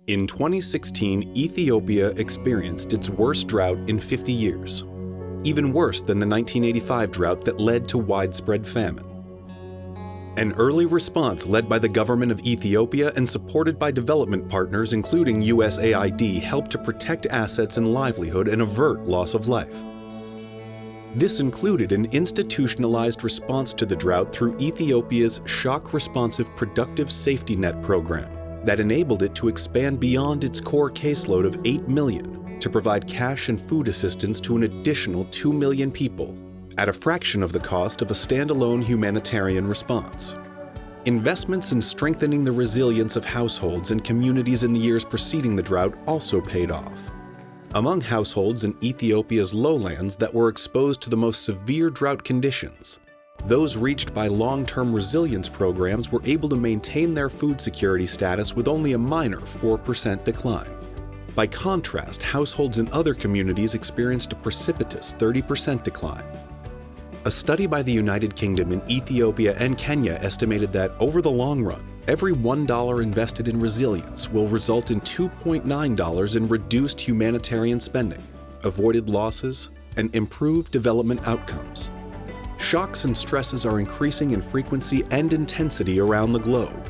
In 2016, Ethiopia experienced its worst drought in 50 years, even worse than the 1985 drought that led to widespread famine. An early response led by the government of Ethiopia and supported by development partners including USAID helped to protect assets and livelihood and avert loss of life. This included an institutionalized response to the drought through Ethiopia's shock-responsive productive safety net program that enabled it to expand beyond its core caseload of 8 million to provide cash and food assistance to an additional 2 million people at a fraction of the cost of a standalone humanitarian response. Investments in strengthening the resilience of households and communities in the years preceding the drought also paid off. Among households in Ethiopia's lowlands that were exposed to the most severe drought conditions, those reached by long-term resilience programs were able to maintain their food security status with only a minor 4% decline. By contrast, households in other communities experienced a precipitous 30% decline. A study by the United Kingdom in Ethiopia and Kenya estimated that over the long run, every $1 invested in resilience will result in $2.9 in reduced humanitarian spending, avoided losses, and improved development outcomes. Shocks and stresses are increasing in frequency and intensity around the globe.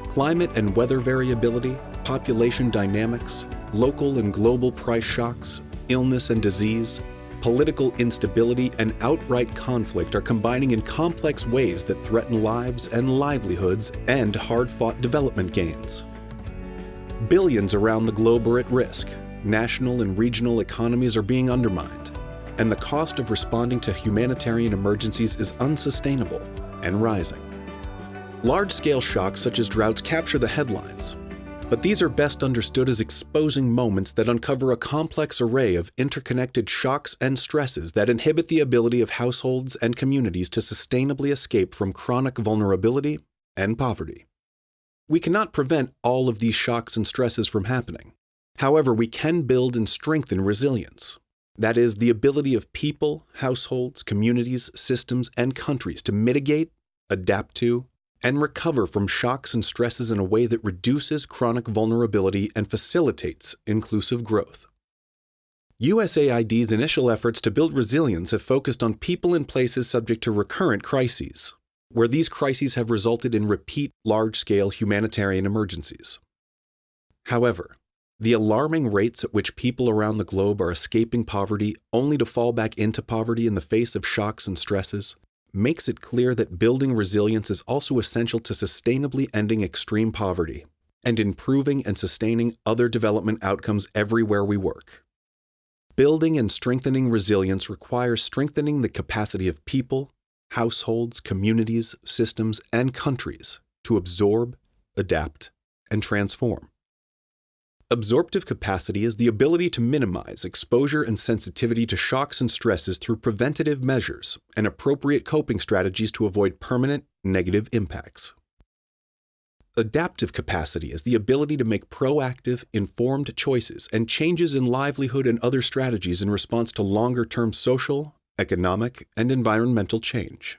Climate and weather variability, population dynamics, local and global price shocks, illness and disease, political instability, and outright conflict are combining in complex ways that threaten lives and livelihoods and hard-fought development gains. Billions around the globe are at risk. National and regional economies are being undermined, and the cost of responding to humanitarian emergencies is unsustainable and rising. Large-scale shocks such as droughts capture the headlines, but these are best understood as exposing moments that uncover a complex array of interconnected shocks and stresses that inhibit the ability of households and communities to sustainably escape from chronic vulnerability and poverty. We cannot prevent all of these shocks and stresses from happening. However, we can build and strengthen resilience. That is, the ability of people, households, communities, systems, and countries to mitigate, adapt to, and recover from shocks and stresses in a way that reduces chronic vulnerability and facilitates inclusive growth. USAID's initial efforts to build resilience have focused on people and places subject to recurrent crises, where these crises have resulted in repeat large-scale humanitarian emergencies. However, the alarming rates at which people around the globe are escaping poverty only to fall back into poverty in the face of shocks and stresses makes it clear that building resilience is also essential to sustainably ending extreme poverty and improving and sustaining other development outcomes everywhere we work. Building and strengthening resilience requires strengthening the capacity of people, households, communities, systems, and countries to absorb, adapt, and transform. Absorptive capacity is the ability to minimize exposure and sensitivity to shocks and stresses through preventative measures and appropriate coping strategies to avoid permanent negative impacts. Adaptive capacity is the ability to make proactive, informed choices and changes in livelihood and other strategies in response to longer-term social, economic, and environmental change.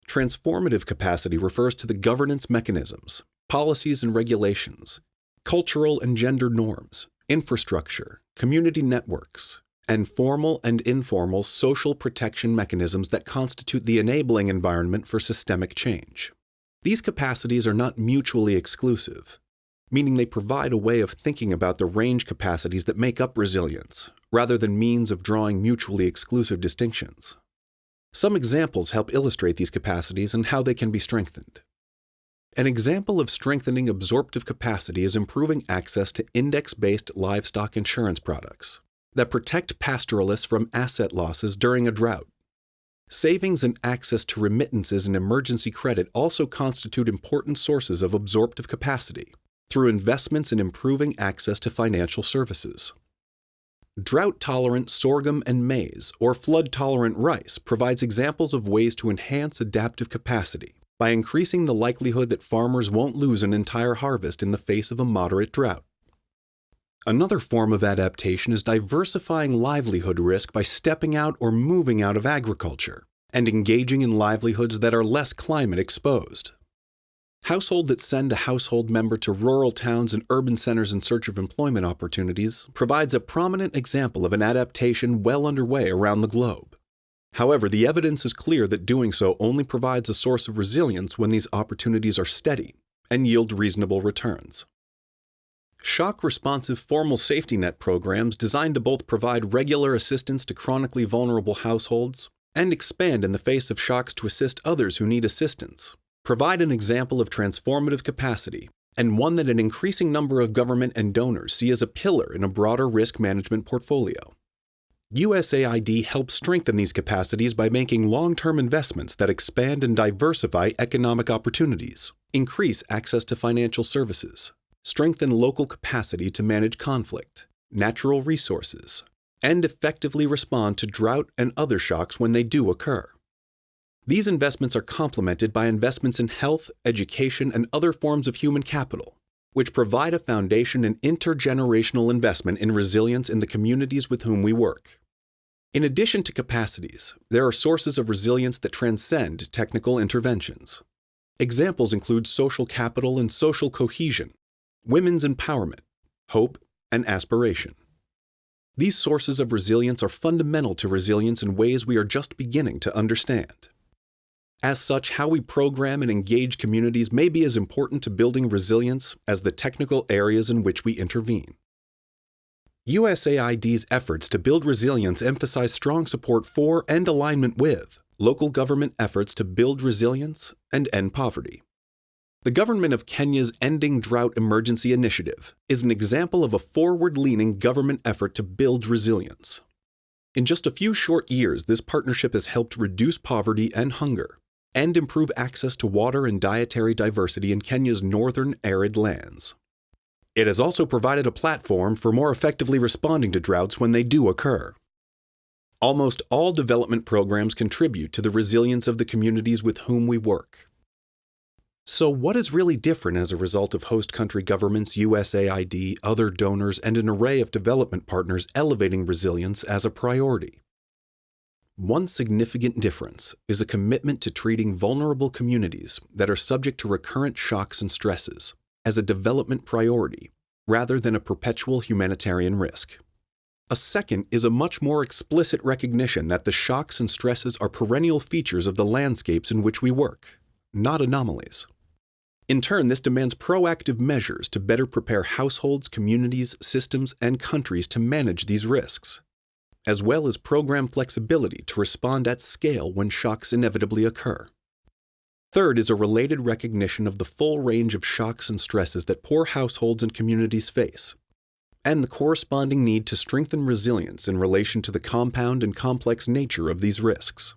Transformative capacity refers to the governance mechanisms, policies and regulations, cultural and gender norms, infrastructure, community networks, and formal and informal social protection mechanisms that constitute the enabling environment for systemic change. These capacities are not mutually exclusive, meaning they provide a way of thinking about the range capacities that make up resilience, rather than means of drawing mutually exclusive distinctions. Some examples help illustrate these capacities and how they can be strengthened. An example of strengthening absorptive capacity is improving access to index-based livestock insurance products that protect pastoralists from asset losses during a drought. Savings and access to remittances and emergency credit also constitute important sources of absorptive capacity through investments in improving access to financial services. Drought-tolerant sorghum and maize, or flood-tolerant rice, provides examples of ways to enhance adaptive capacity by increasing the likelihood that farmers won't lose an entire harvest in the face of a moderate drought. Another form of adaptation is diversifying livelihood risk by stepping out or moving out of agriculture and engaging in livelihoods that are less climate exposed. Household that send a household member to rural towns and urban centers in search of employment opportunities provides a prominent example of an adaptation well underway around the globe. However, the evidence is clear that doing so only provides a source of resilience when these opportunities are steady and yield reasonable returns. Shock-responsive formal safety net programs designed to both provide regular assistance to chronically vulnerable households and expand in the face of shocks to assist others who need assistance provide an example of transformative capacity, and one that an increasing number of government and donors see as a pillar in a broader risk management portfolio. USAID helps strengthen these capacities by making long-term investments that expand and diversify economic opportunities, increase access to financial services, strengthen local capacity to manage conflict, natural resources, and effectively respond to drought and other shocks when they do occur. These investments are complemented by investments in health, education, and other forms of human capital, which provide a foundation and intergenerational investment in resilience in the communities with whom we work. In addition to capacities, there are sources of resilience that transcend technical interventions. Examples include social capital and social cohesion, women's empowerment, hope, and aspiration. These sources of resilience are fundamental to resilience in ways we are just beginning to understand. As such, how we program and engage communities may be as important to building resilience as the technical areas in which we intervene. USAID's efforts to build resilience emphasize strong support for and alignment with local government efforts to build resilience and end poverty. The government of Kenya's Ending Drought Emergency Initiative is an example of a forward-leaning government effort to build resilience. In just a few short years, this partnership has helped reduce poverty and hunger, and improve access to water and dietary diversity in Kenya's northern arid lands. It has also provided a platform for more effectively responding to droughts when they do occur. Almost all development programs contribute to the resilience of the communities with whom we work. So what is really different as a result of host country governments, USAID, other donors, and an array of development partners elevating resilience as a priority? One significant difference is a commitment to treating vulnerable communities that are subject to recurrent shocks and stresses as a development priority rather than a perpetual humanitarian risk. A second is a much more explicit recognition that the shocks and stresses are perennial features of the landscapes in which we work, not anomalies. In turn, this demands proactive measures to better prepare households, communities, systems, and countries to manage these risks, as well as program flexibility to respond at scale when shocks inevitably occur. Third is a related recognition of the full range of shocks and stresses that poor households and communities face, and the corresponding need to strengthen resilience in relation to the compound and complex nature of these risks.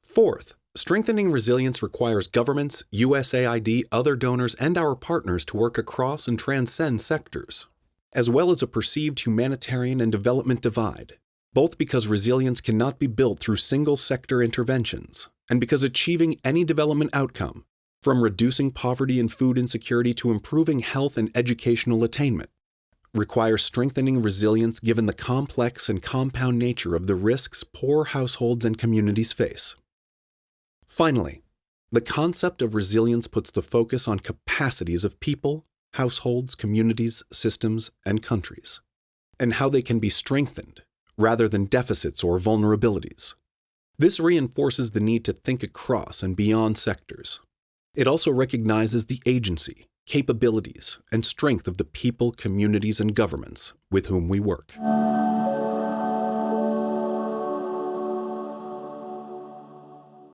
Fourth, strengthening resilience requires governments, USAID, other donors, and our partners to work across and transcend sectors, as well as a perceived humanitarian and development divide, both because resilience cannot be built through single-sector interventions, and because achieving any development outcome, from reducing poverty and food insecurity to improving health and educational attainment, requires strengthening resilience given the complex and compound nature of the risks poor households and communities face. Finally, the concept of resilience puts the focus on capacities of people, households, communities, systems, and countries, and how they can be strengthened rather than deficits or vulnerabilities. This reinforces the need to think across and beyond sectors. It also recognizes the agency, capabilities, and strength of the people, communities, and governments with whom we work.